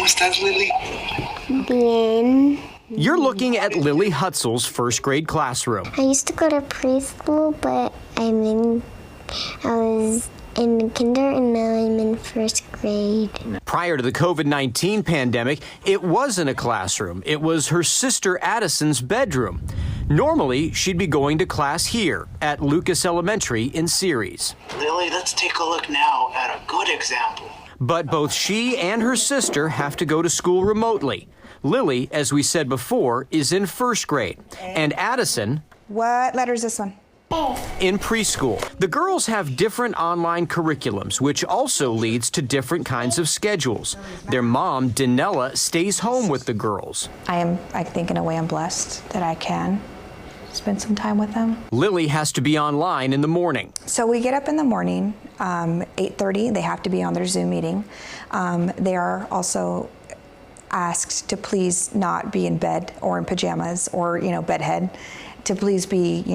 estás, Lily? Bien. You're looking at Lily Hutzel's first grade classroom. I used to go to preschool, but I was in kinder and now I'm in first grade. Prior to the COVID-19 pandemic, it wasn't a classroom. It was her sister Addison's bedroom. Normally, she'd be going to class here at Lucas Elementary in Ceres. Lily, let's take a look now at a good example. But both she and her sister have to go to school remotely. Lily, as we said before, is in first grade, and Addison, What letter is this one? in preschool. The girls have different online curriculums, which also leads to different kinds of schedules. Their mom, Danella, stays home with the girls. I think in a way I'm blessed that I can spend some time with them. Lily has to be online in the morning. So we get up in the morning, 8:30, they have to be on their Zoom meeting. They are also asked to please not be in bed or in pajamas or, bedhead, to please be,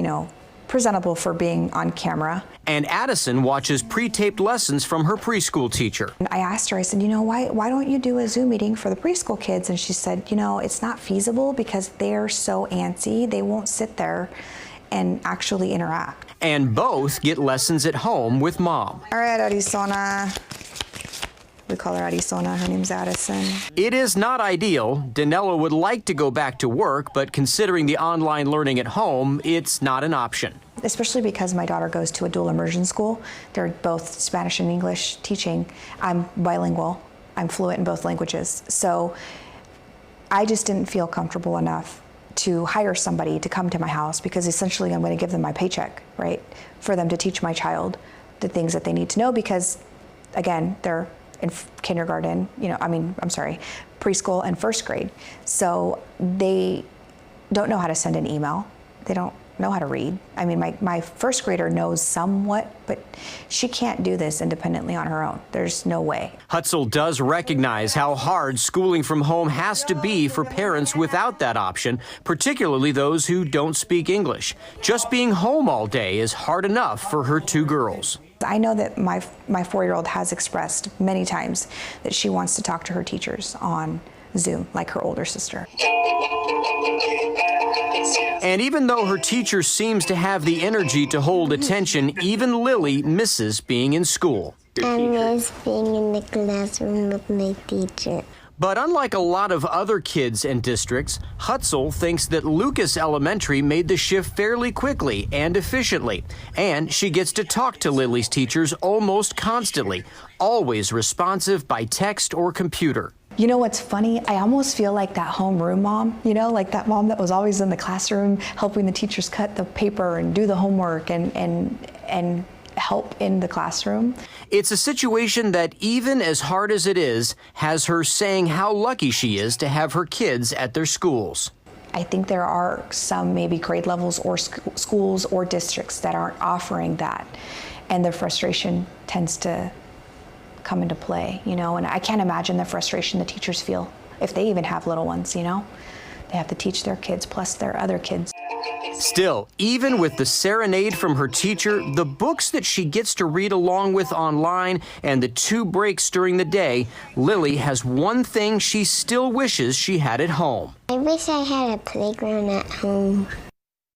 presentable for being on camera. And Addison watches pre-taped lessons from her preschool teacher. I asked her, I said, why don't you do a Zoom meeting for the preschool kids? And she said, it's not feasible because they're so antsy, they won't sit there and actually interact. And both get lessons at home with mom. All right, Arizona. We call her Arizona. Her name's Addison. It is not ideal. Danella would like to go back to work, but considering the online learning at home, it's not an option. Especially because my daughter goes to a dual immersion school. They're both Spanish and English teaching. I'm bilingual. I'm fluent in both languages. So I just didn't feel comfortable enough to hire somebody to come to my house because essentially I'm going to give them my paycheck, right? For them to teach my child the things that they need to know because, again, they're in kindergarten, preschool and first grade. So they don't know how to send an email. They don't know how to read. My first grader knows somewhat, but she can't do this independently on her own. There's no way. Hutzel does recognize how hard schooling from home has to be for parents without that option, particularly those who don't speak English. Just being home all day is hard enough for her two girls. I know that my 4-year-old has expressed many times that she wants to talk to her teachers on Zoom, like her older sister. And even though her teacher seems to have the energy to hold attention, even Lily misses being in school. I miss being in the classroom with my teacher. But unlike a lot of other kids and districts, Hutzel thinks that Lucas Elementary made the shift fairly quickly and efficiently. And she gets to talk to Lily's teachers almost constantly, always responsive by text or computer. You know what's funny? I almost feel like that homeroom mom, like that mom that was always in the classroom helping the teachers cut the paper and do the homework and help in the classroom. It's a situation that, even as hard as it is, has her saying how lucky she is to have her kids at their schools. I think there are some maybe grade levels or schools or districts that aren't offering that, and their frustration tends to come into play, and I can't imagine the frustration the teachers feel if they even have little ones, They have to teach their kids plus their other kids. Still, even with the serenade from her teacher, the books that she gets to read along with online, and the 2 breaks during the day, Lily has one thing she still wishes she had at home. I wish I had a playground at home.